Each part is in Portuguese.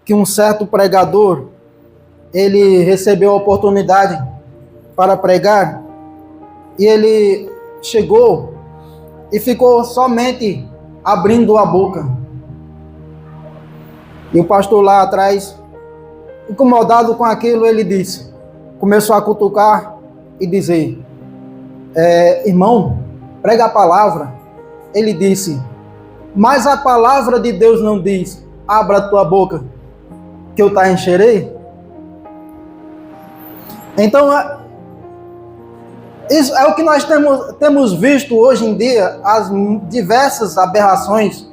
que um certo pregador, ele recebeu a oportunidade para pregar, e ele chegou e ficou somente abrindo a boca. E o pastor lá atrás, incomodado com aquilo, ele disse, começou a cutucar e dizer, irmão, prega a palavra. Ele disse, mas a palavra de Deus não diz, abra a tua boca, que eu te encherei. Então, isso é o que nós temos visto hoje em dia, as diversas aberrações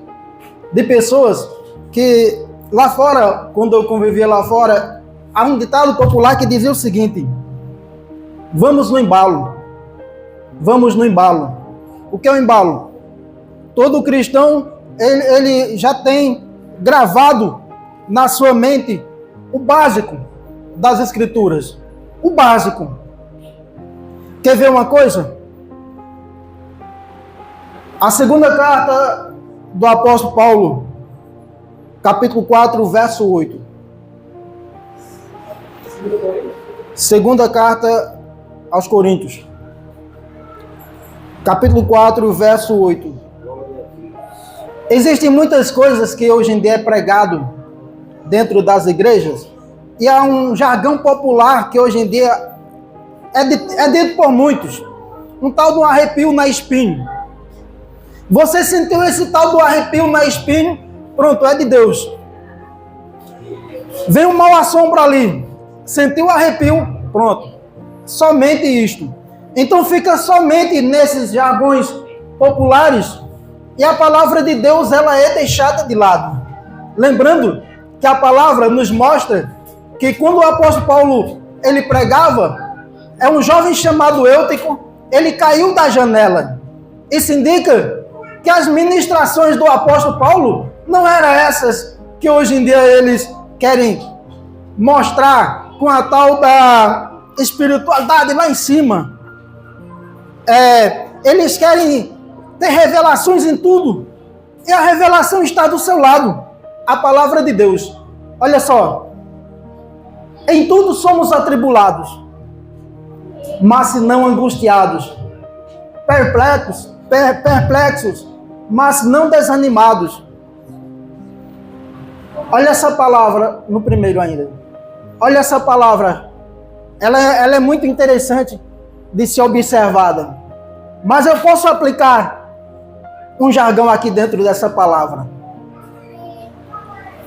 de pessoas que lá fora, quando eu convivia lá fora, há um ditado popular que dizia o seguinte, vamos no embalo. Vamos no embalo. O que é o embalo? Todo cristão, ele já tem gravado na sua mente o básico das Escrituras. O básico. Quer ver uma coisa? A segunda carta do apóstolo Paulo, capítulo 4, verso 8. Segunda carta aos Coríntios, capítulo 4, verso 8. Existem muitas coisas que hoje em dia é pregado dentro das igrejas, e há um jargão popular que hoje em dia é dito por muitos, um tal do arrepio na espinho. Você sentiu esse tal do arrepio na espinho, pronto, é de Deus. Vem um mau assombro ali, sentiu o arrepio, pronto, somente isto. Então fica somente nesses jargões populares, e a palavra de Deus ela é deixada de lado. Lembrando que a palavra nos mostra que quando o apóstolo Paulo ele pregava, um jovem chamado Eutico, ele caiu da janela. Isso indica que as ministrações do apóstolo Paulo não eram essas que hoje em dia eles querem mostrar com a tal da espiritualidade lá em cima. Eles querem ter revelações em tudo, e a revelação está do seu lado, a palavra de Deus. Olha só, em tudo somos atribulados, mas não angustiados, perplexos, mas não desanimados. Olha essa palavra no primeiro ainda. Olha essa palavra, ela é muito interessante de ser observada, mas eu posso aplicar um jargão aqui dentro dessa palavra.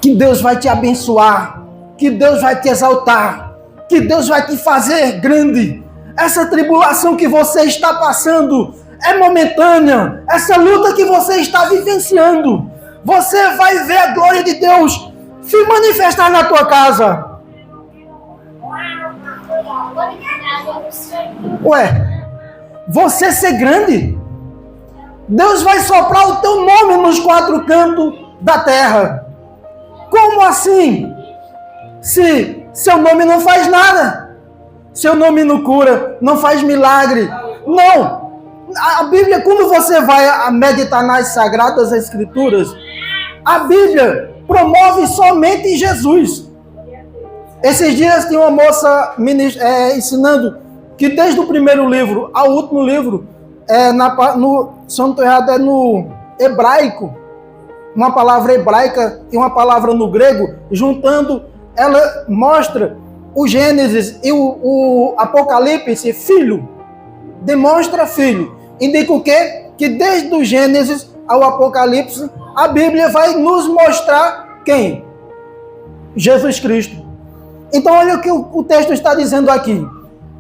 Que Deus vai te abençoar, que Deus vai te exaltar, que Deus vai te fazer grande. Essa tribulação que você está passando é momentânea. Essa luta que você está vivenciando, você vai ver a glória de Deus se manifestar na tua casa. Ué, você ser grande, Deus vai soprar o teu nome nos quatro cantos da terra. Como assim? Se seu nome não faz nada, seu nome não cura, não faz milagre. Não! A Bíblia, quando você vai meditar nas Sagradas Escrituras, a Bíblia promove somente Jesus. Esses dias tinha uma moça ensinando que desde o primeiro livro ao último livro, se eu não estou errado, é no hebraico, uma palavra hebraica e uma palavra no grego, juntando, ela mostra o Gênesis e o Apocalipse, filho, demonstra filho. Indica o quê? Que desde o Gênesis ao Apocalipse, a Bíblia vai nos mostrar quem? Jesus Cristo. Então olha o que o texto está dizendo aqui.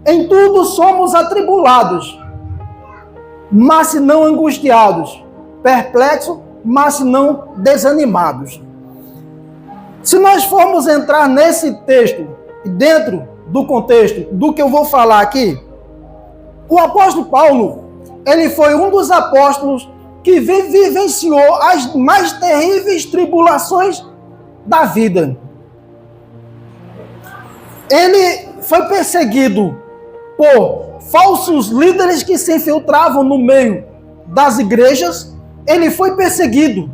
Em tudo somos atribulados, mas não angustiados, perplexos, mas não desanimados. Se nós formos entrar nesse texto, dentro do contexto do que eu vou falar aqui, o apóstolo Paulo, ele foi um dos apóstolos que vivenciou as mais terríveis tribulações da vida. Ele foi perseguido por falsos líderes que se infiltravam no meio das igrejas. Ele foi perseguido.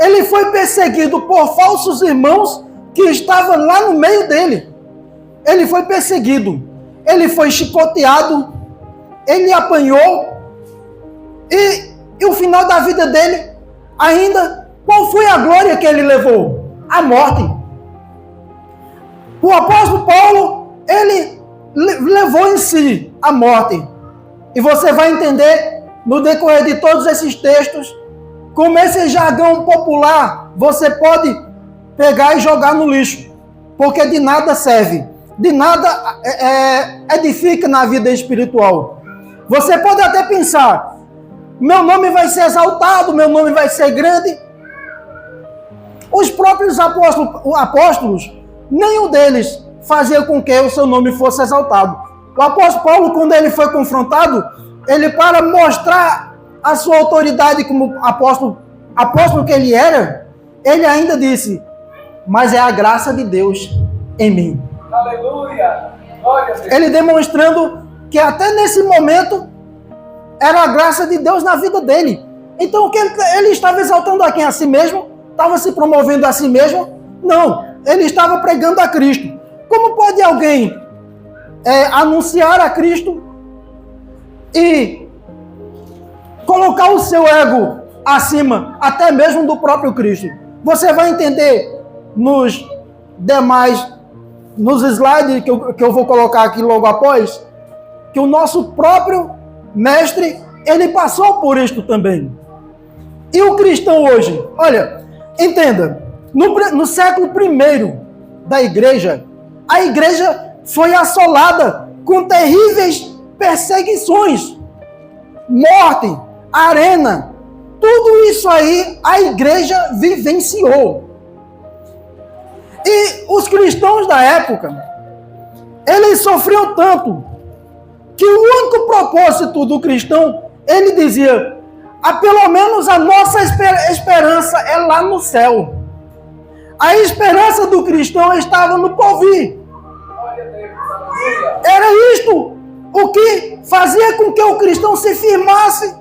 Ele foi perseguido por falsos irmãos que estava lá no meio dele. Ele foi perseguido, ele foi chicoteado, ele apanhou, e o final da vida dele, ainda, qual foi a glória que ele levou? A morte. O apóstolo Paulo, ele levou em si a morte. E você vai entender, no decorrer de todos esses textos, como esse jargão popular, você pode pegar e jogar no lixo, porque de nada serve, de nada edifica na vida espiritual. Você pode até pensar, meu nome vai ser exaltado, meu nome vai ser grande. Os próprios apóstolos, nenhum deles fazia com que o seu nome fosse exaltado. O apóstolo Paulo, quando ele foi confrontado, ele, para mostrar a sua autoridade como apóstolo que ele era, ele ainda disse, mas é a graça de Deus em mim. Aleluia! Glória a Deus. Ele demonstrando que até nesse momento era a graça de Deus na vida dele. Então o que ele estava exaltando a quem? A si mesmo? Estava se promovendo a si mesmo? Não, ele estava pregando a Cristo. Como pode alguém anunciar a Cristo e colocar o seu ego acima, até mesmo do próprio Cristo? Você vai entender nos slides que eu vou colocar aqui logo após, que o nosso próprio mestre, ele passou por isto também. E o cristão hoje, olha, entenda, no século I da igreja, a igreja foi assolada com terríveis perseguições, morte, arena, tudo isso aí a igreja vivenciou. E os cristãos da época, eles sofriam tanto, que o único propósito do cristão, ele dizia, pelo menos a nossa esperança é lá no céu. A esperança do cristão estava no porvir. Era isto o que fazia com que o cristão se firmasse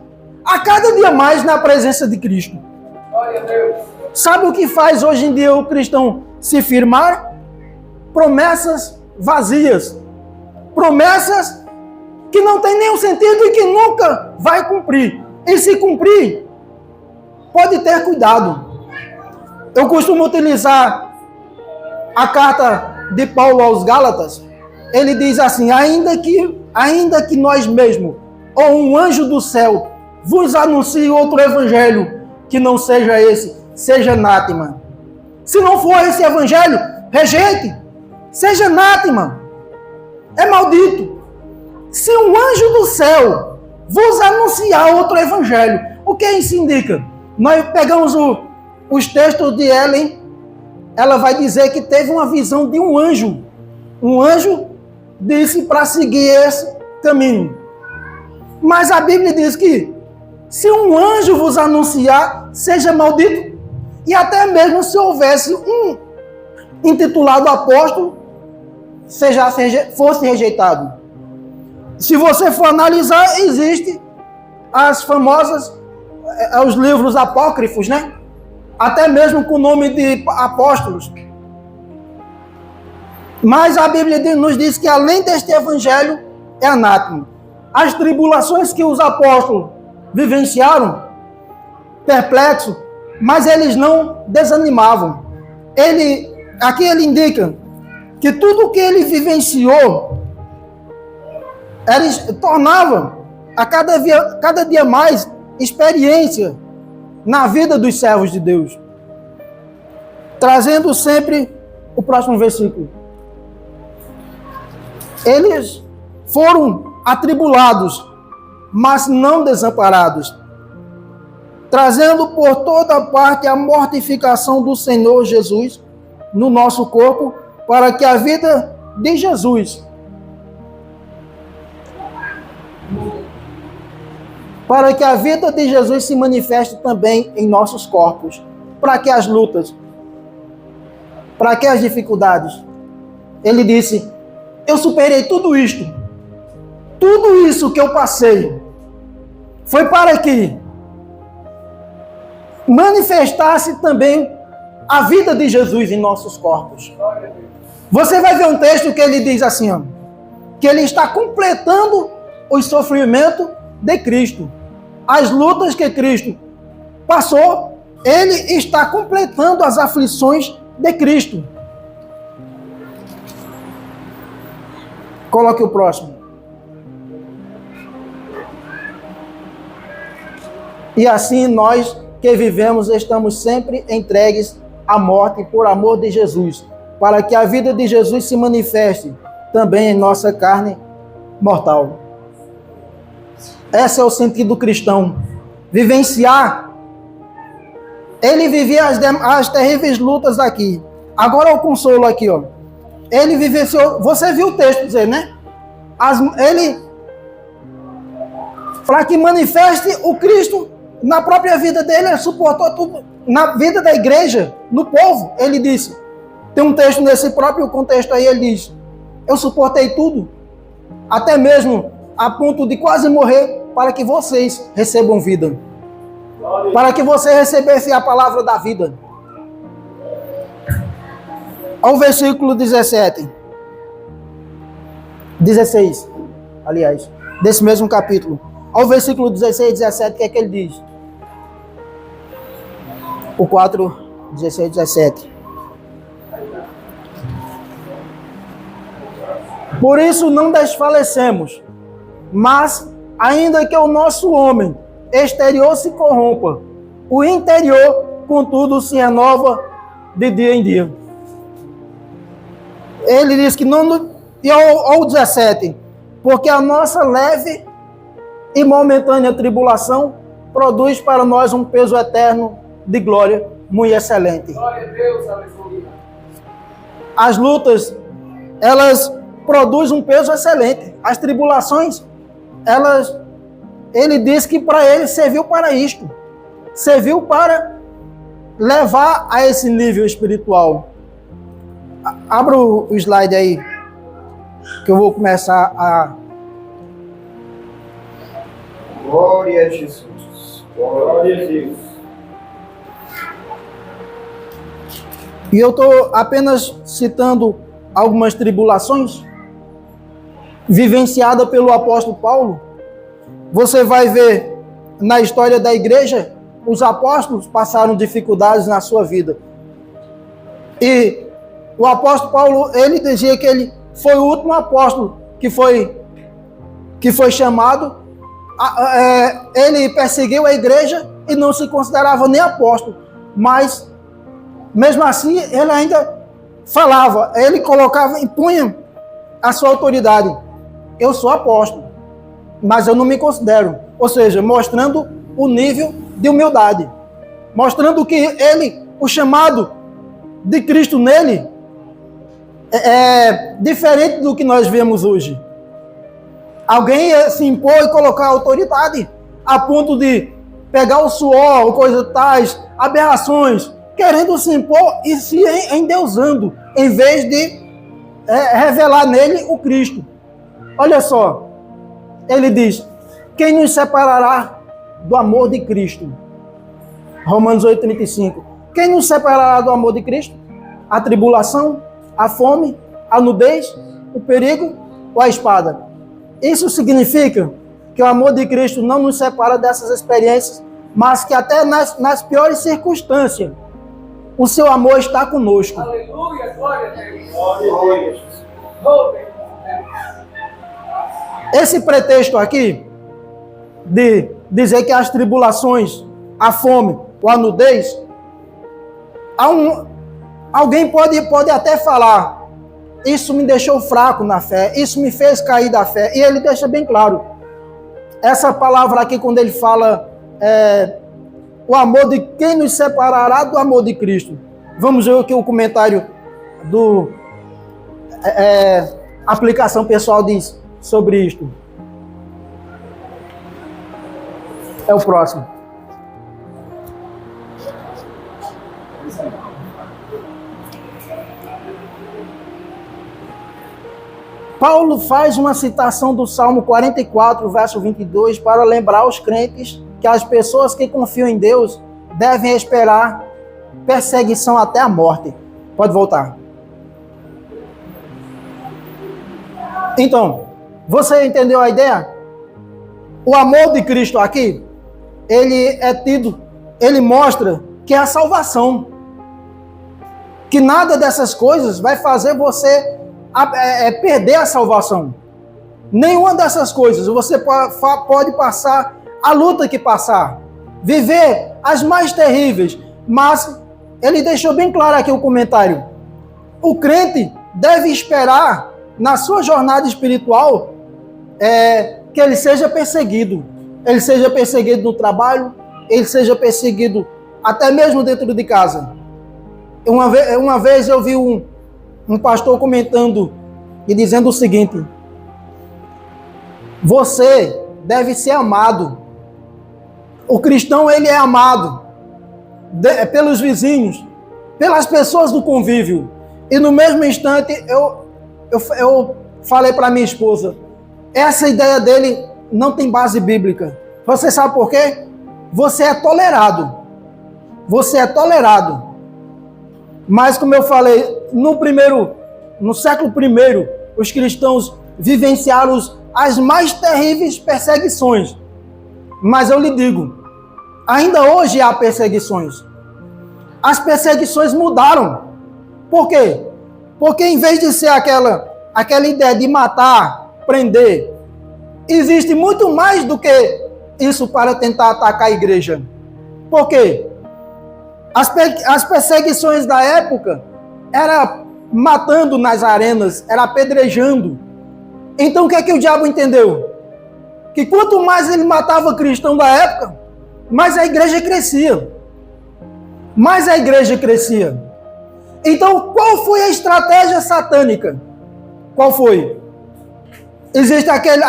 a cada dia mais na presença de Cristo. Sabe o que faz hoje em dia o cristão se firmar? Promessas vazias. Promessas que não tem nenhum sentido e que nunca vai cumprir. E se cumprir, pode ter cuidado. Eu costumo utilizar a carta de Paulo aos Gálatas. Ele diz assim, ainda que nós mesmos, ou um anjo do céu, vos anuncie outro evangelho, que não seja esse, seja anátema. Se não for esse evangelho, rejeite, seja anátema, é maldito. Se um anjo do céu vos anunciar outro evangelho, o que isso indica? Nós pegamos os textos de Ellen, ela vai dizer que teve uma visão de um anjo. Um anjo disse para seguir esse caminho. Mas a Bíblia diz que se um anjo vos anunciar, seja maldito. E até mesmo se houvesse um intitulado apóstolo, fosse rejeitado. Se você for analisar, existe as famosas, os livros apócrifos, né? Até mesmo com o nome de apóstolos. Mas a Bíblia nos diz que além deste evangelho, é anátema. As tribulações que os apóstolos vivenciaram, perplexos, mas eles não desanimavam. Aqui ele indica que tudo o que ele vivenciou, tornava a cada dia mais experiência na vida dos servos de Deus. Trazendo sempre o próximo versículo. Eles foram atribulados, mas não desamparados, trazendo por toda parte a mortificação do Senhor Jesus no nosso corpo, para que a vida de Jesus se manifeste também em nossos corpos. Para que as lutas? Para que as dificuldades? Ele disse, eu superei tudo isto. Tudo isso que eu passei foi para que manifestasse também a vida de Jesus em nossos corpos. Você vai ver um texto que ele diz assim, ó, que ele está completando o sofrimento de Cristo. As lutas que Cristo passou, ele está completando as aflições de Cristo. Coloque o próximo. E assim nós que vivemos estamos sempre entregues à morte por amor de Jesus, para que a vida de Jesus se manifeste também em nossa carne mortal. Esse é o sentido cristão. Vivenciar. Ele vivia as terríveis lutas aqui. Agora o consolo aqui, ó. Ele vivenciou. Você viu o texto dizer, né? Ele, para que manifeste o Cristo na própria vida dele, ele suportou tudo. Na vida da igreja, no povo, ele disse. Tem um texto nesse próprio contexto aí, ele diz: eu suportei tudo, até mesmo a ponto de quase morrer, para que vocês recebam vida. Para que você recebesse a palavra da vida. Ao versículo 16, aliás, desse mesmo capítulo. Ao versículo 16 e 17, o que é que ele diz? O 4, 16 e 17. Por isso não desfalecemos, mas ainda que o nosso homem exterior se corrompa, o interior, contudo, se renova de dia em dia. Ele diz que não... E ao 17, porque a nossa leve e momentânea tribulação produz para nós um peso eterno de glória muito excelente. Glória a Deus, aleluia. As lutas, elas produzem um peso excelente. As tribulações, ele diz que para ele serviu para isto. Serviu para levar a esse nível espiritual. Abra o slide aí, que eu vou começar a... Glória a Jesus. Glória a Deus. E eu estou apenas citando algumas tribulações vivenciadas pelo apóstolo Paulo. Você vai ver na história da igreja, os apóstolos passaram dificuldades na sua vida. E o apóstolo Paulo, ele dizia que ele foi o último apóstolo que foi chamado. Ele perseguiu a igreja e não se considerava nem apóstolo. Mas, mesmo assim, ele ainda falava, ele colocava, impunha a sua autoridade. Eu sou apóstolo, mas eu não me considero. Ou seja, mostrando o nível de humildade. Mostrando que ele, o chamado de Cristo nele, é diferente do que nós vemos hoje. Alguém se impor e colocar autoridade a ponto de pegar o suor, coisas tais, aberrações, querendo se impor e se endeusando, em vez de revelar nele o Cristo. Olha só, ele diz: quem nos separará do amor de Cristo? Romanos 8,35. Quem nos separará do amor de Cristo? A tribulação, a fome, a nudez, o perigo ou a espada? Isso significa que o amor de Cristo não nos separa dessas experiências, mas que até nas piores circunstâncias, o seu amor está conosco. Aleluia, glória a Deus. Glória a Deus. Glória a Deus. Esse pretexto aqui, de dizer que as tribulações, a fome ou a nudez, alguém pode até falar: isso me deixou fraco na fé, isso me fez cair da fé. E ele deixa bem claro. Essa palavra aqui, quando ele fala o amor de quem nos separará do amor de Cristo. Vamos ver aqui o comentário do aplicação pessoal diz sobre isto. É o próximo. Paulo faz uma citação do Salmo 44, verso 22, para lembrar aos crentes que as pessoas que confiam em Deus devem esperar perseguição até a morte. Pode voltar. Então, você entendeu a ideia? O amor de Cristo aqui, ele mostra que é a salvação. Que nada dessas coisas vai fazer você perder a salvação. Nenhuma dessas coisas. Você pode passar a luta que passar, viver as mais terríveis, mas ele deixou bem claro aqui o comentário. O crente deve esperar na sua jornada espiritual que ele seja perseguido. Ele seja perseguido no trabalho, ele seja perseguido até mesmo dentro de casa. Uma vez eu vi um pastor comentando e dizendo o seguinte: você deve ser amado. O cristão, ele é amado pelos vizinhos, pelas pessoas do convívio. E no mesmo instante eu falei para minha esposa, essa ideia dele não tem base bíblica. Você sabe por quê? Você é tolerado. Você é tolerado. Mas como eu falei, no século I, os cristãos vivenciaram as mais terríveis perseguições. Mas eu lhe digo, ainda hoje há perseguições. As perseguições mudaram. Por quê? Porque em vez de ser aquela ideia de matar, prender, existe muito mais do que isso para tentar atacar a igreja. Por quê? As perseguições da época era matando nas arenas, era apedrejando. Então o que é que o diabo entendeu? Que quanto mais ele matava cristão da época, mais a igreja crescia. Mais a igreja crescia. Então qual foi a estratégia satânica? Qual foi? Existe aquele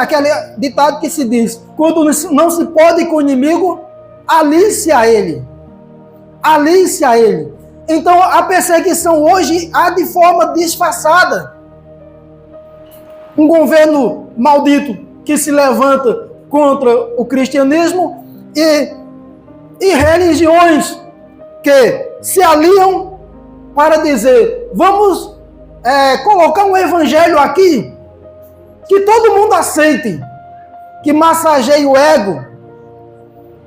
ditado que se diz, quando não se pode com o inimigo, alice a ele. Alice a ele. Então a perseguição hoje há de forma disfarçada. Um governo maldito que se levanta contra o cristianismo e religiões que se aliam para dizer, vamos colocar um evangelho aqui que todo mundo aceite, que massageie o ego,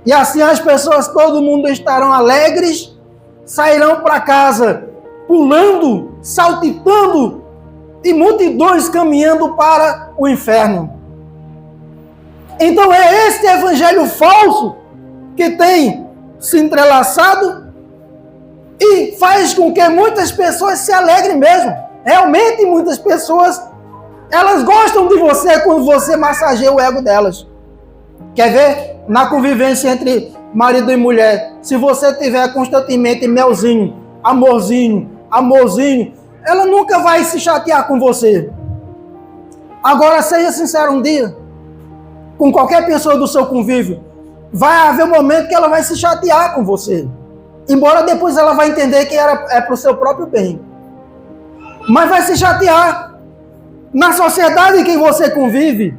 e assim as pessoas, todo mundo estarão alegres, sairão para casa pulando, saltitando, e multidões caminhando para o inferno. Então é esse evangelho falso que tem se entrelaçado e faz com que muitas pessoas se alegrem mesmo. Realmente muitas pessoas, elas gostam de você quando você massageia o ego delas. Quer ver? Na convivência entre marido e mulher, se você tiver constantemente melzinho, amorzinho, ela nunca vai se chatear com você. Agora, seja sincero um dia, com qualquer pessoa do seu convívio, vai haver um momento que ela vai se chatear com você. Embora depois ela vai entender que é para o seu próprio bem. Mas vai se chatear. Na sociedade em que você convive,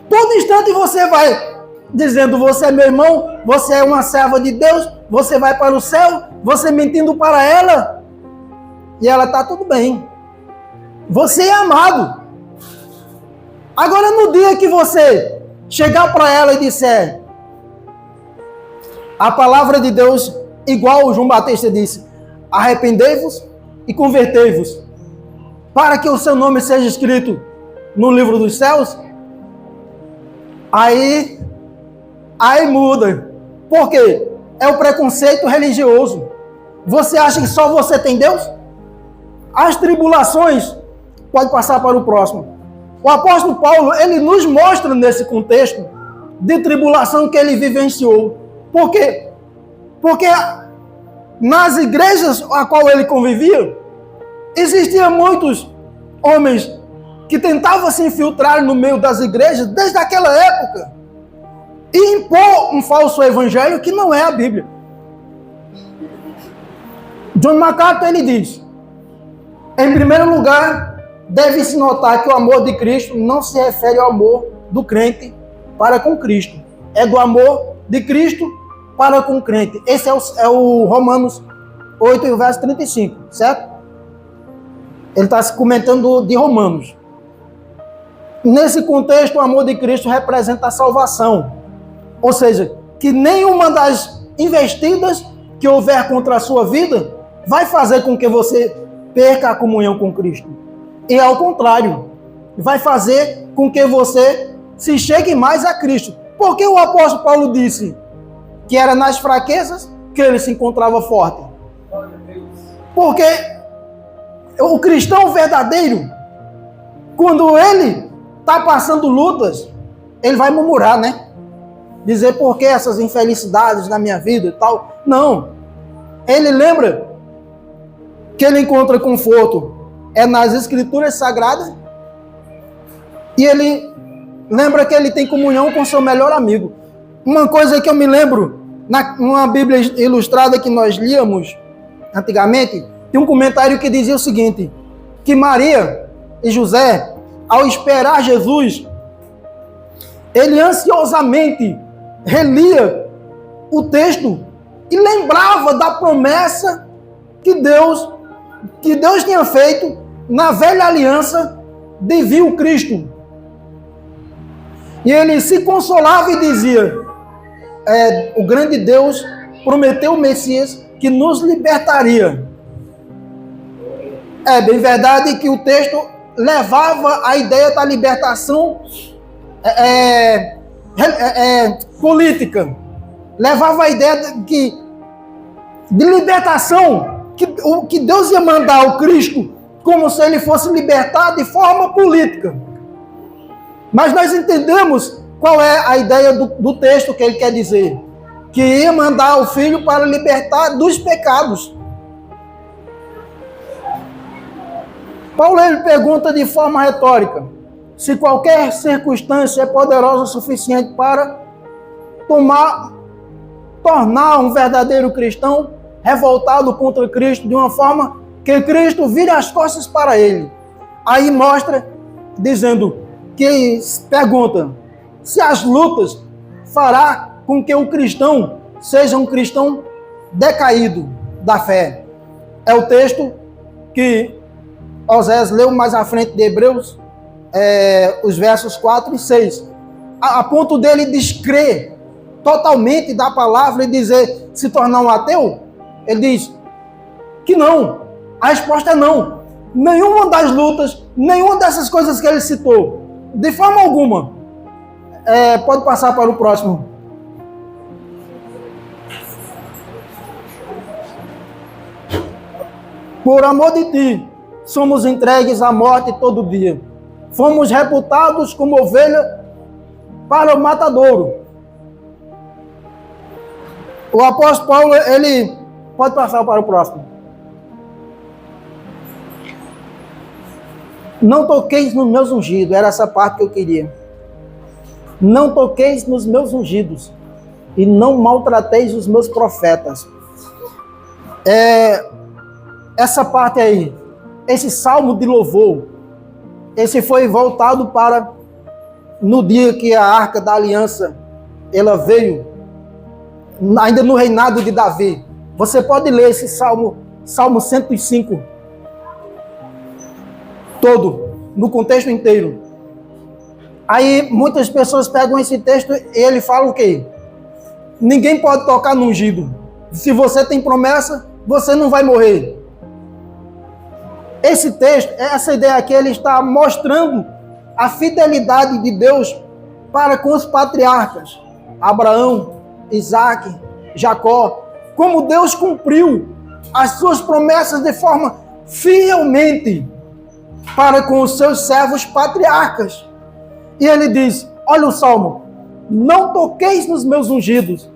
todo instante você vai dizendo, você é meu irmão, você é uma serva de Deus, você vai para o céu, você mentindo para ela, e ela está tudo bem. Você é amado. Agora, no dia que você chegar para ela e disser a palavra de Deus, igual o João Batista disse, arrependei-vos e convertei-vos, para que o seu nome seja escrito no livro dos céus, aí muda. Por quê? É o preconceito religioso. Você acha que só você tem Deus? As tribulações podem passar para o próximo. O apóstolo Paulo, ele nos mostra nesse contexto de tribulação que ele vivenciou. Por quê? Porque nas igrejas a qual ele convivia, existiam muitos homens que tentavam se infiltrar no meio das igrejas desde aquela época e impor um falso evangelho que não é a Bíblia. John MacArthur, ele diz, em primeiro lugar, deve-se notar que o amor de Cristo não se refere ao amor do crente para com Cristo. É do amor de Cristo para com o crente. Esse é o Romanos 8 e o verso 35, certo? Ele está comentando de Romanos. Nesse contexto, o amor de Cristo representa a salvação. Ou seja, que nenhuma das investidas que houver contra a sua vida vai fazer com que você perca a comunhão com Cristo. E ao contrário, vai fazer com que você se chegue mais a Cristo. Porque o apóstolo Paulo disse que era nas fraquezas que ele se encontrava forte. Porque o cristão verdadeiro, quando ele está passando lutas, ele vai murmurar, né? Dizer por que essas infelicidades na minha vida e tal. Não. Ele lembra que ele encontra conforto nas Escrituras Sagradas e ele lembra que ele tem comunhão com seu melhor amigo. Uma coisa que eu me lembro, numa Bíblia ilustrada que nós líamos antigamente, tem um comentário que dizia o seguinte, que Maria e José, ao esperar Jesus, ele ansiosamente relia o texto e lembrava da promessa que Deus tinha feito na velha aliança de vir o Cristo. E ele se consolava e dizia, o grande Deus prometeu o Messias que nos libertaria. É bem verdade que o texto levava a ideia da libertação política. Levava a ideia de libertação, que Deus ia mandar o Cristo como se ele fosse libertar de forma política. Mas nós entendemos qual é a ideia do texto que ele quer dizer. Que ia mandar o Filho para libertar dos pecados. Paulo ele pergunta de forma retórica se qualquer circunstância é poderosa o suficiente para tornar um verdadeiro cristão revoltado contra Cristo de uma forma que Cristo vire as costas para ele. Aí mostra, dizendo que pergunta se as lutas fará com que o cristão seja um cristão decaído da fé. É o texto que Osés leu mais à frente de Hebreus, os versos 4 e 6. A ponto dele descrer totalmente da palavra e dizer, se tornar um ateu, ele diz que não. A resposta é não. Nenhuma das lutas, nenhuma dessas coisas que ele citou, de forma alguma. Pode passar para o próximo. Por amor de ti, somos entregues à morte todo dia. Fomos reputados como ovelha para o matadouro. O apóstolo Paulo, ele pode passar para o próximo. Não toqueis nos meus ungidos, era essa parte que eu queria. Não toqueis nos meus ungidos e não maltrateis os meus profetas. Essa parte aí, esse salmo de louvor, esse foi voltado para no dia que a Arca da Aliança, ela veio, ainda no reinado de Davi. Você pode ler esse salmo 105, todo, no contexto inteiro. Aí muitas pessoas pegam esse texto e ele fala o quê? Ninguém pode tocar no ungido. Se você tem promessa, você não vai morrer. Esse texto, essa ideia aqui, ele está mostrando a fidelidade de Deus para com os patriarcas. Abraão, Isaac, Jacó. Como Deus cumpriu as suas promessas de forma fielmente para com os seus servos patriarcas. E ele diz, olha o salmo, não toqueis nos meus ungidos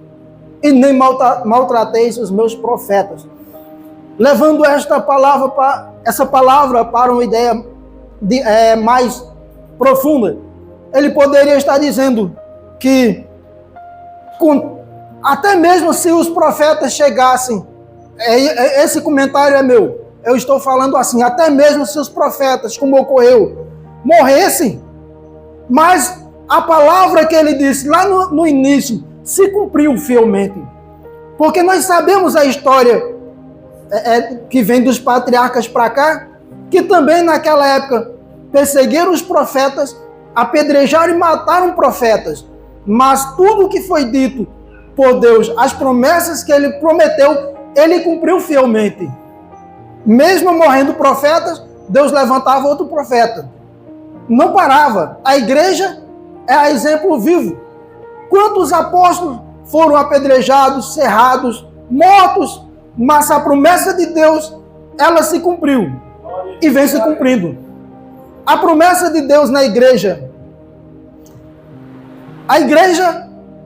e nem maltrateis os meus profetas. Levando essa palavra para uma ideia mais profunda, ele poderia estar dizendo que até mesmo se os profetas chegassem, esse comentário é meu, eu estou falando assim, até mesmo se os profetas, como ocorreu, morressem, mas a palavra que ele disse lá no início se cumpriu fielmente. Porque nós sabemos a história que vem dos patriarcas para cá, que também naquela época perseguiram os profetas, apedrejaram e mataram profetas. Mas tudo que foi dito por Deus, as promessas que ele prometeu, ele cumpriu fielmente. Mesmo morrendo profetas, Deus levantava outro profeta. Não parava. A igreja é exemplo vivo. Quantos apóstolos foram apedrejados, cerrados, mortos, mas a promessa de Deus, ela se cumpriu e vem se cumprindo. A promessa de Deus na igreja,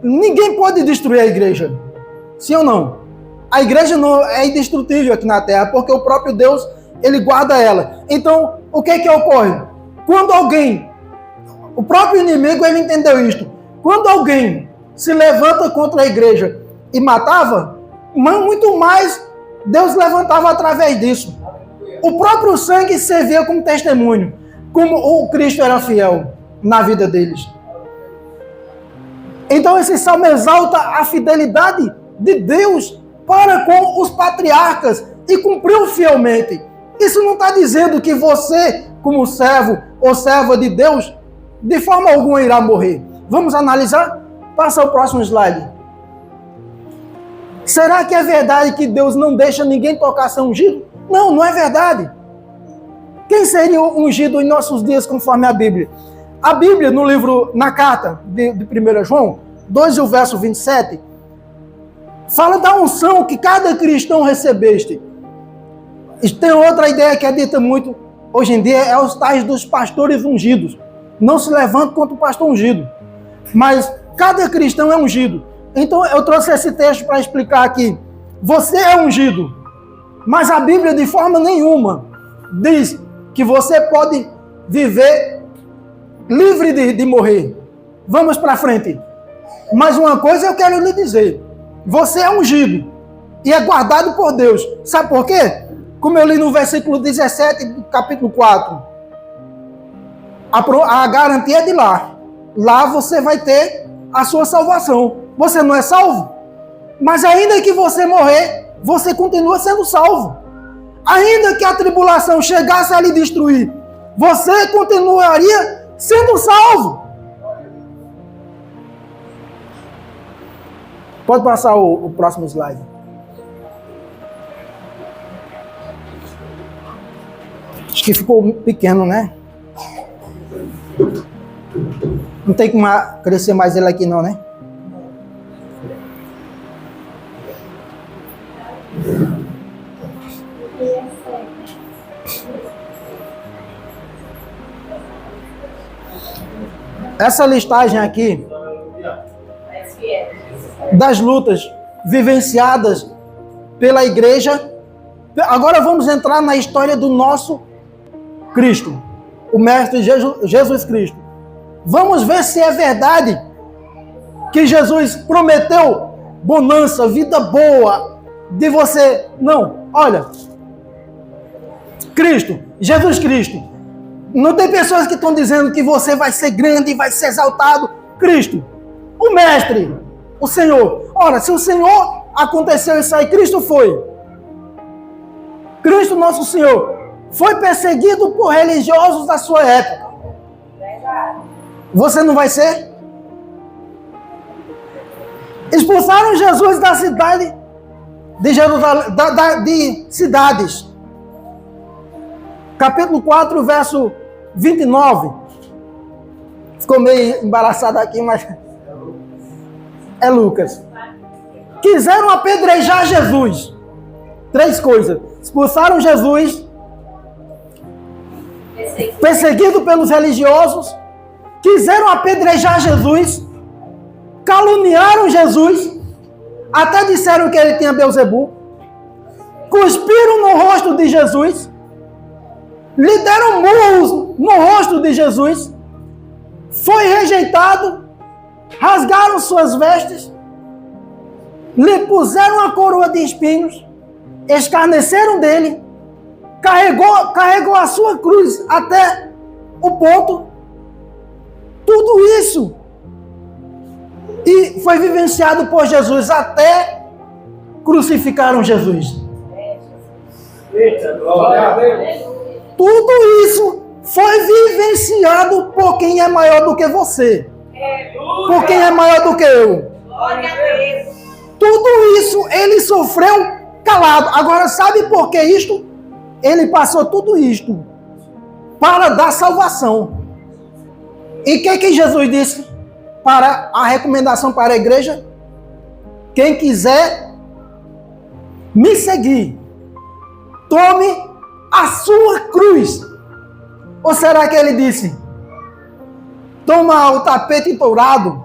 ninguém pode destruir a igreja, sim ou não? A igreja não é indestrutível aqui na terra, porque o próprio Deus, ele guarda ela. Então, o que ocorre? Quando alguém, o próprio inimigo, ele entendeu isto. Quando alguém se levanta contra a igreja e matava, muito mais Deus levantava através disso. O próprio sangue servia como testemunho, como o Cristo era fiel na vida deles. Então esse salmo exalta a fidelidade de Deus para com os patriarcas e cumpriu fielmente. Isso não está dizendo que você, como servo ou serva de Deus, de forma alguma irá morrer. Vamos analisar? Passa o próximo slide. Será que é verdade que Deus não deixa ninguém tocar seu ungido? Não, não é verdade. Quem seria o ungido em nossos dias conforme a Bíblia? A Bíblia, no livro, na carta de 1 João 2, o verso 27, fala da unção que cada cristão recebeste. E tem outra ideia que é dita muito hoje em dia, é os tais dos pastores ungidos. Não se levanta contra o pastor ungido, mas cada cristão é ungido. Então eu trouxe esse texto para explicar aqui. Você é ungido, mas a Bíblia de forma nenhuma diz que você pode viver livre de morrer. Vamos para frente. Mas uma coisa eu quero lhe dizer. Você é ungido e é guardado por Deus. Sabe por quê? Como eu li no versículo 17 do capítulo 4. A garantia é de lá. Lá você vai ter a sua salvação. Você não é salvo? Mas ainda que você morrer, você continua sendo salvo. Ainda que a tribulação chegasse a lhe destruir, você continuaria sendo salvo. Pode passar o próximo slide. Acho que ficou pequeno, né? Não tem como crescer mais ele aqui não, né? Essa listagem aqui das lutas vivenciadas pela igreja. Agora vamos entrar na história do nosso Cristo, o Mestre Jesus Cristo. Vamos ver se é verdade que Jesus prometeu bonança, vida boa, de você. Não, olha, Cristo, Jesus Cristo. Não tem pessoas que estão dizendo que você vai ser grande, vai ser exaltado. Cristo, o Mestre, o Senhor. Ora, se o Senhor aconteceu isso aí, Cristo foi. Cristo, nosso Senhor, foi perseguido por religiosos da sua época. Você não vai ser? Expulsaram Jesus da cidade de Jerusalém, de cidades. Capítulo 4, verso 29. Ficou meio embaraçado aqui, mas é Lucas. Quiseram apedrejar Jesus. 3 coisas. Expulsaram Jesus, perseguido pelos religiosos, quiseram apedrejar Jesus, caluniaram Jesus, até disseram que ele tinha Beelzebul, cuspiram no rosto de Jesus, lhe deram murros no rosto de Jesus, foi rejeitado, rasgaram suas vestes, lhe puseram a coroa de espinhos, escarneceram dele, carregou a sua cruz até o ponto. Tudo isso e foi vivenciado por Jesus até crucificaram Jesus. Tudo isso foi vivenciado por quem é maior do que você. Por quem é maior do que eu. Tudo isso ele sofreu calado. Agora, sabe por que isto? Ele passou tudo isto para dar salvação. E o que Jesus disse para a recomendação para a igreja? Quem quiser me seguir, tome a sua cruz. Ou será que ele disse: toma o tapete dourado,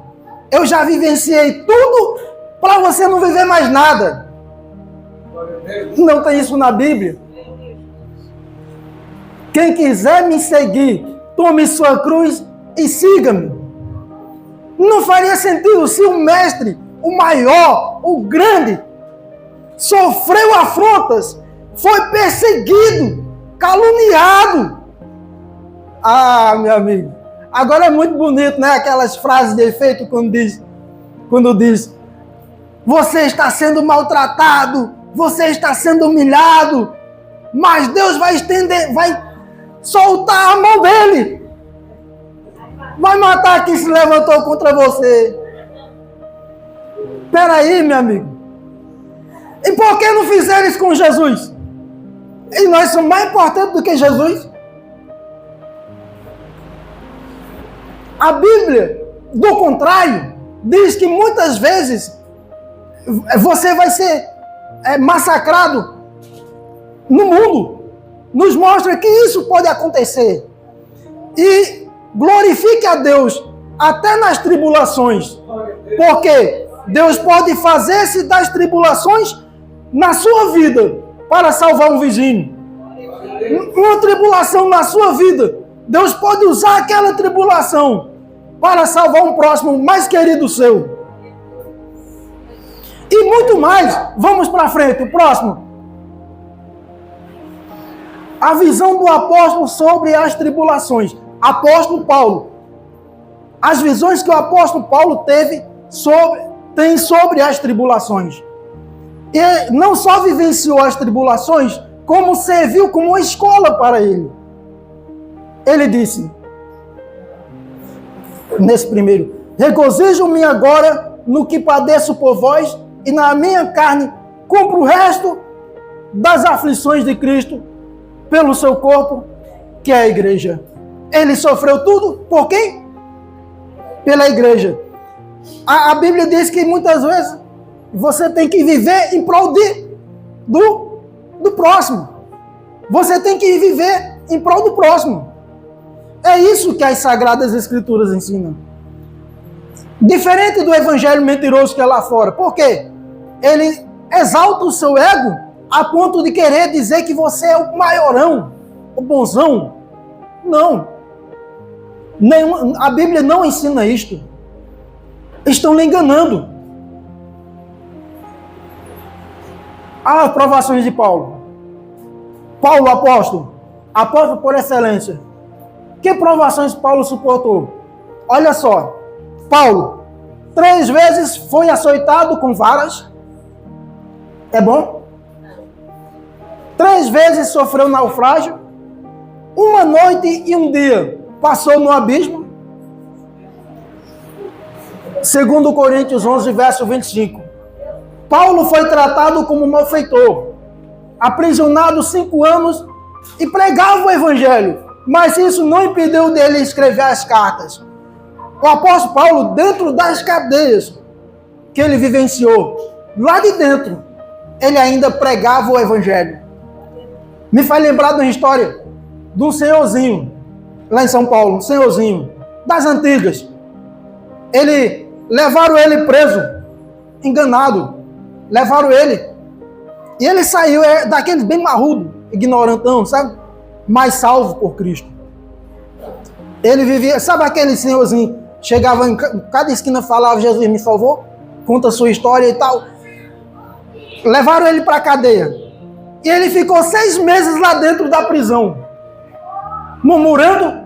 eu já vivenciei tudo para você não viver mais nada? Não tem isso na Bíblia. Quem quiser me seguir, tome sua cruz e siga-me. Não faria sentido se o mestre, o maior, o grande, sofreu afrontas, foi perseguido, caluniado. Ah, meu amigo, agora é muito bonito, né? Aquelas frases de efeito quando diz, você está sendo maltratado, você está sendo humilhado, mas Deus vai soltar a mão dele, vai matar quem se levantou contra você. Espera aí, meu amigo. E por que não fizeram isso com Jesus? E nós somos mais importantes do que Jesus? A Bíblia, do contrário, diz que muitas vezes você vai ser massacrado no mundo. Nos mostra que isso pode acontecer. E glorifique a Deus até nas tribulações. Porque Deus pode fazer-se das tribulações na sua vida para salvar um vizinho. Uma tribulação na sua vida, Deus pode usar aquela tribulação para salvar um próximo mais querido seu. E muito mais. Vamos para frente, o próximo. A visão do apóstolo sobre as tribulações. Apóstolo Paulo. As visões que o apóstolo Paulo tem sobre as tribulações. E não só vivenciou as tribulações, como serviu como uma escola para ele. Ele disse, nesse primeiro, regozijo-me agora no que padeço por vós, e na minha carne cumpro o resto das aflições de Cristo pelo seu corpo, que é a igreja. Ele sofreu tudo por quem? Pela igreja. A Bíblia diz que muitas vezes você tem que viver em prol do próximo. Você tem que viver em prol do próximo. É isso que as Sagradas Escrituras ensinam. Diferente do evangelho mentiroso que é lá fora. Por quê? Ele exalta o seu ego a ponto de querer dizer que você é o maiorão, o bonzão. Não. A Bíblia não ensina isto. Estão lhe enganando. As provações de Paulo. Paulo, apóstolo por excelência. Que provações Paulo suportou? Olha só. Paulo, 3 vezes foi açoitado com varas. É bom? 3 vezes sofreu naufrágio. 1 noite e 1 dia passou no abismo. Segundo Coríntios 11, verso 25. Paulo foi tratado como malfeitor, aprisionado 5 anos e pregava o evangelho, mas isso não impediu dele escrever as cartas. O apóstolo Paulo, dentro das cadeias que ele vivenciou, lá de dentro, ele ainda pregava o evangelho. Me faz lembrar de uma história de um senhorzinho, lá em São Paulo, um senhorzinho, das antigas. Levaram ele preso, enganado. Levaram ele. E ele saiu daqueles bem marrudo, ignorantão, sabe? Mas salvo por Cristo. Ele vivia, sabe aquele senhorzinho, chegava em cada esquina, falava, Jesus me salvou, conta a sua história e tal. Levaram ele para a cadeia. E ele ficou 6 meses lá dentro da prisão, murmurando,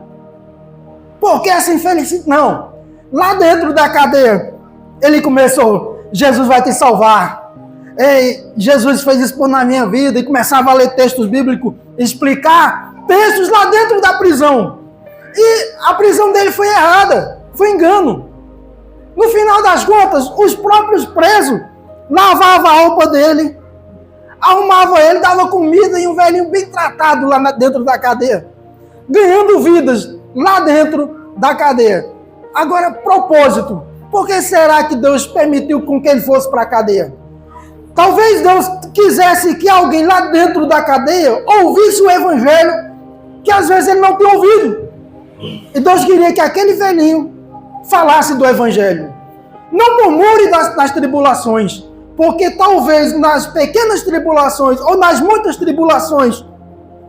porque essa infelicidade. Não, lá dentro da cadeia, ele começou, Jesus vai te salvar. Jesus fez isso na minha vida, e começava a ler textos bíblicos, explicar textos lá dentro da prisão. E a prisão dele foi errada, foi engano. No final das contas, os próprios presos lavavam a roupa dele, arrumavam ele, davam comida e um velhinho bem tratado lá dentro da cadeia, ganhando vidas lá dentro da cadeia. Agora, propósito, por que será que Deus permitiu com que ele fosse para a cadeia? Talvez Deus quisesse que alguém lá dentro da cadeia ouvisse o evangelho, que às vezes ele não tem ouvido. E Deus queria que aquele velhinho falasse do evangelho. Não murmure das tribulações, porque talvez nas pequenas tribulações ou nas muitas tribulações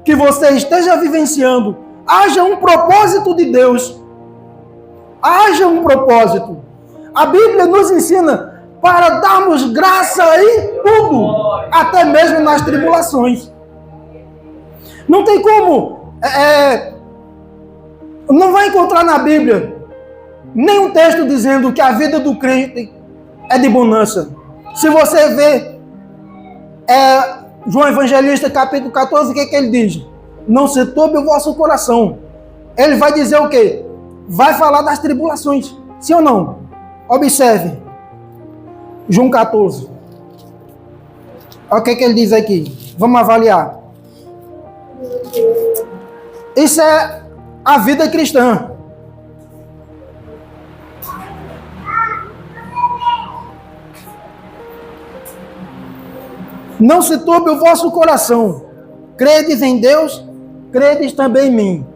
que você esteja vivenciando, haja um propósito de Deus. Haja um propósito. A Bíblia nos ensina para darmos graça em tudo, até mesmo nas tribulações. Não tem como, não vai encontrar na Bíblia nenhum texto dizendo que a vida do crente é de bonança. Se você vê João Evangelista, capítulo 14, o que ele diz? Não se turbe o vosso coração. Ele vai dizer o quê? Vai falar das tribulações. Sim ou não? Observe. João 14. Olha o que ele diz aqui. Vamos avaliar. Isso é a vida cristã. Não se turbe o vosso coração. Credes em Deus, credes também em mim.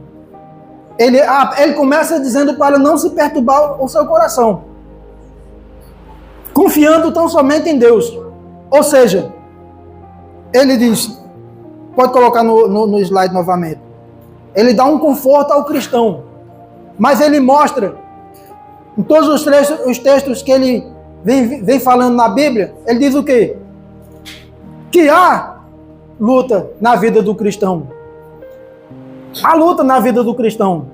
Ele começa dizendo para não se perturbar o seu coração, confiando tão somente em Deus. Ou seja, ele diz, pode colocar no slide novamente, ele dá um conforto ao cristão, mas ele mostra, em todos os textos que ele vem falando na Bíblia, ele diz o quê? Que há luta na vida do cristão. Há luta na vida do cristão.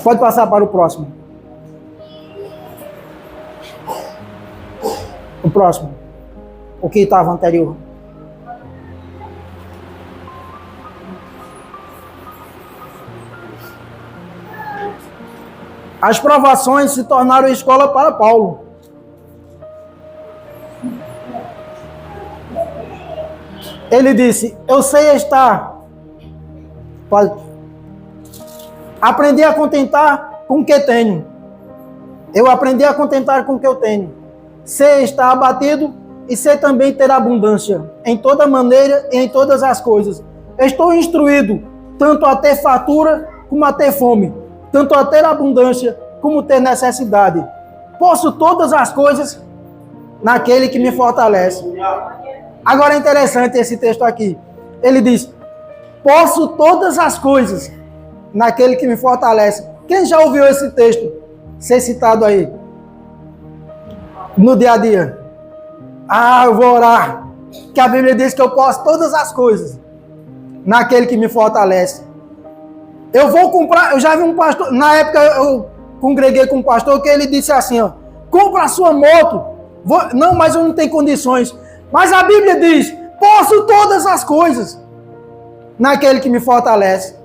Pode passar para o próximo. O próximo. O que estava anterior. As provações se tornaram escola para Paulo. Ele disse, eu sei estar. Aprendi a contentar com o que tenho. Eu aprendi a contentar com o que eu tenho. Sei estar abatido e sei também ter abundância. Em toda maneira e em todas as coisas. Estou instruído tanto a ter fartura como a ter fome. Tanto a ter abundância como ter necessidade. Posso todas as coisas naquele que me fortalece. Agora é interessante esse texto aqui. Ele diz, posso todas as coisas naquele que me fortalece. Quem já ouviu esse texto ser citado aí? No dia a dia. Eu vou orar. Que a Bíblia diz que eu posso todas as coisas naquele que me fortalece. Eu vou comprar, eu já vi um pastor, na época eu congreguei com um pastor que ele disse assim, compra a sua moto. Não, mas eu não tenho condições. Mas a Bíblia diz, posso todas as coisas naquele que me fortalece.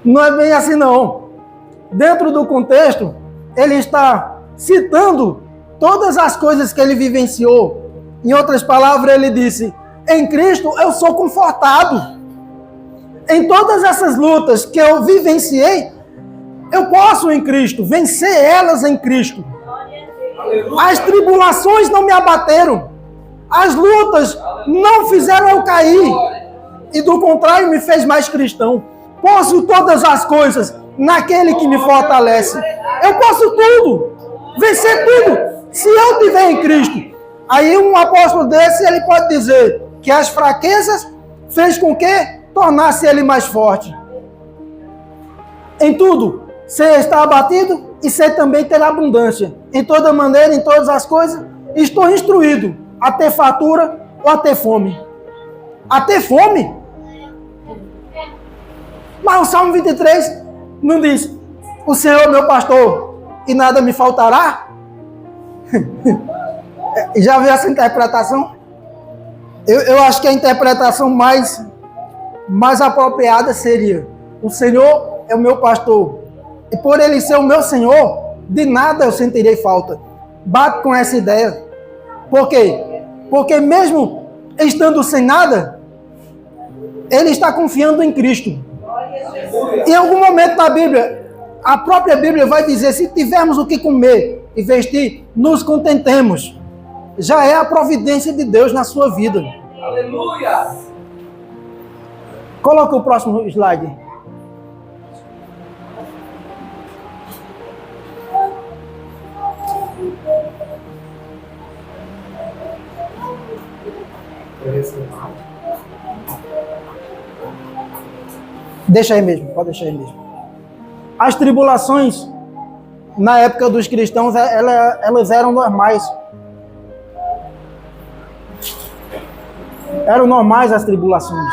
Não é bem assim não. Dentro do contexto, ele está citando todas as coisas que ele vivenciou. Em outras palavras, ele disse, em Cristo eu sou confortado. Em todas essas lutas que eu vivenciei, eu posso em Cristo, vencer elas em Cristo. As tribulações não me abateram. As lutas não fizeram eu cair. E do contrário, me fez mais cristão. Posso todas as coisas naquele que me fortalece. Eu posso tudo. Vencer tudo. Se eu estiver em Cristo. Aí um apóstolo desse, ele pode dizer que as fraquezas fez com que tornasse ele mais forte. Em tudo, você está abatido e você também terá abundância. Em toda maneira, em todas as coisas, estou instruído a ter fartura ou a ter fome. A ter fome? Mas o Salmo 23 não diz, o Senhor é meu pastor e nada me faltará? Já viu essa interpretação? Eu acho que a interpretação mais apropriada seria: o Senhor é o meu pastor, e por Ele ser o meu Senhor, de nada eu sentirei falta. Bate com essa ideia. Por quê? Porque mesmo estando sem nada, ele está confiando em Cristo. Em algum momento na Bíblia, a própria Bíblia vai dizer: se tivermos o que comer e vestir, nos contentemos. Já é a providência de Deus na sua vida. Aleluia! Coloca o próximo slide. Deixa aí mesmo, pode deixar aí mesmo. As tribulações, na época dos cristãos, elas eram normais. Eram normais as tribulações.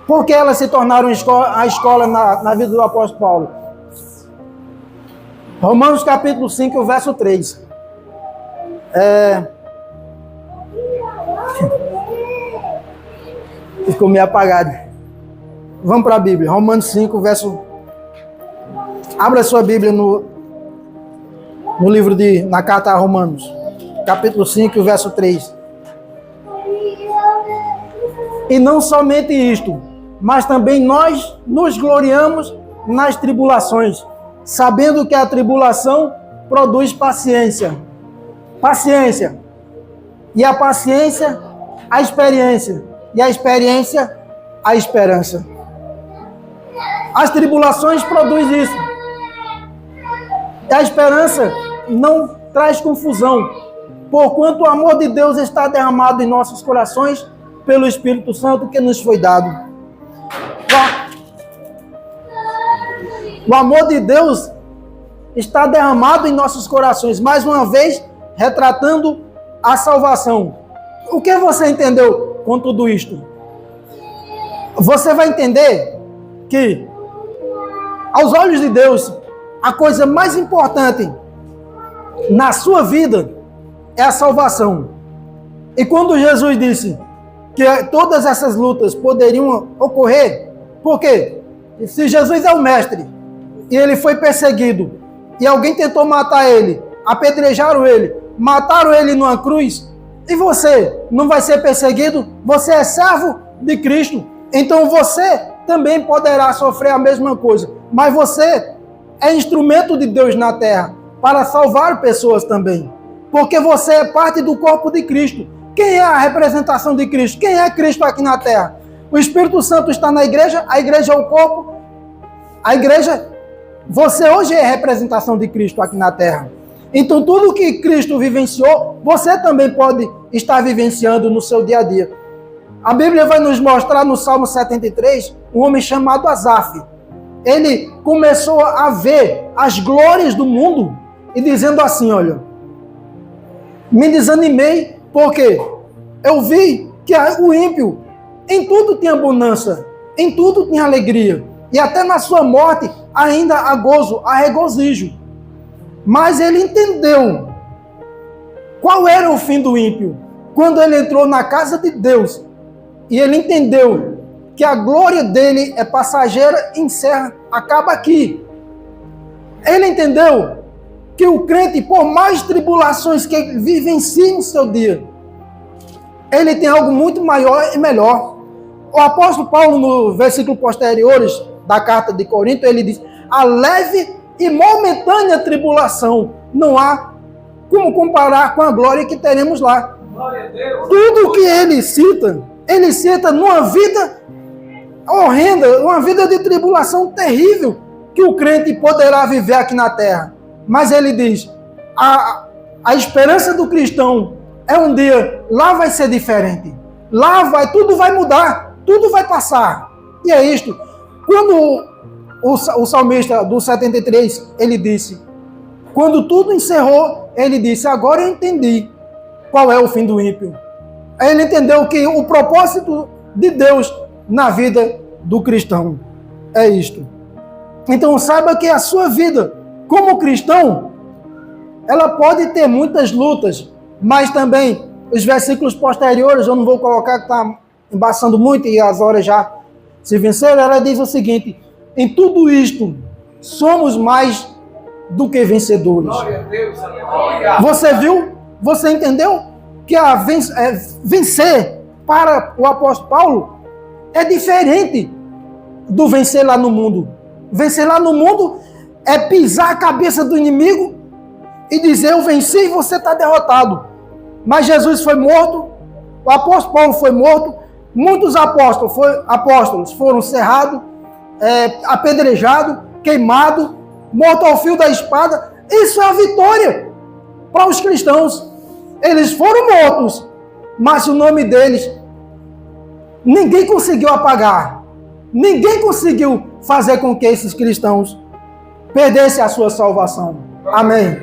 Por que elas se tornaram a escola na vida do apóstolo Paulo? Romanos capítulo 5, verso 3. Ficou meio apagado. Vamos para a Bíblia. Romanos 5, verso... Abra sua Bíblia no livro na carta a Romanos. Capítulo 5, verso 3. E não somente isto, mas também nós nos gloriamos nas tribulações, sabendo que a tribulação produz paciência. Paciência. E a paciência, a experiência. E a experiência, a esperança. As tribulações produzem isso. E a esperança não traz confusão, porquanto o amor de Deus está derramado em nossos corações pelo Espírito Santo que nos foi dado. O amor de Deus está derramado em nossos corações, mais uma vez, retratando a salvação. O que você entendeu com tudo isto? Você vai entender que, aos olhos de Deus, a coisa mais importante na sua vida é a salvação. E quando Jesus disse que todas essas lutas poderiam ocorrer, por quê? Se Jesus é o mestre e ele foi perseguido e alguém tentou matar ele, apedrejaram ele, mataram ele numa cruz, e você não vai ser perseguido? Você é servo de Cristo, então você também poderá sofrer a mesma coisa, mas você é instrumento de Deus na terra para salvar pessoas também, porque você é parte do corpo de Cristo. Quem é a representação de Cristo? Quem é Cristo aqui na terra? O Espírito Santo está na igreja, a igreja é o corpo, a igreja, você hoje é a representação de Cristo aqui na terra. Então tudo que Cristo vivenciou, você também pode estar vivenciando no seu dia a dia. A Bíblia vai nos mostrar no Salmo 73, um homem chamado Asaf. Ele começou a ver as glórias do mundo e dizendo assim, olha, me desanimei porque eu vi que o ímpio em tudo tinha bonança, em tudo tinha alegria, e até na sua morte ainda há gozo, há regozijo. Mas ele entendeu qual era o fim do ímpio quando ele entrou na casa de Deus, e ele entendeu que a glória dele é passageira e encerra, acaba aqui. Ele entendeu que o crente, por mais tribulações que ele vivencie no seu dia, ele tem algo muito maior e melhor. O apóstolo Paulo, no versículo posteriores da carta de Corinto, ele diz: a leve e momentânea tribulação não há como comparar com a glória que teremos lá. Tudo que ele cita numa vida horrenda, uma vida de tribulação terrível que o crente poderá viver aqui na terra. Mas ele diz, a esperança do cristão é um dia, lá vai ser diferente. Tudo vai mudar, tudo vai passar. E é isto. Quando o salmista do 73, ele disse, quando tudo encerrou, ele disse, agora eu entendi qual é o fim do ímpio. Ele entendeu que o propósito de Deus na vida do cristão é isto. Então saiba que a sua vida como cristão ela pode ter muitas lutas, mas também os versículos posteriores, eu não vou colocar que está embaçando muito e as horas já se venceram, ela diz o seguinte: em tudo isto, somos mais do que vencedores. Glória a Deus, aleluia. Você viu? Você entendeu? Que vencer para o apóstolo Paulo é diferente do vencer lá no mundo. Vencer lá no mundo é pisar a cabeça do inimigo e dizer: eu venci e você está derrotado. Mas Jesus foi morto, o apóstolo Paulo foi morto, muitos apóstolos foram cerrados, apedrejados, queimados, mortos ao fio da espada. Isso é a vitória para os cristãos. Eles foram mortos, mas o nome deles ninguém conseguiu apagar. Ninguém conseguiu fazer com que esses cristãos perdessem a sua salvação. Amém.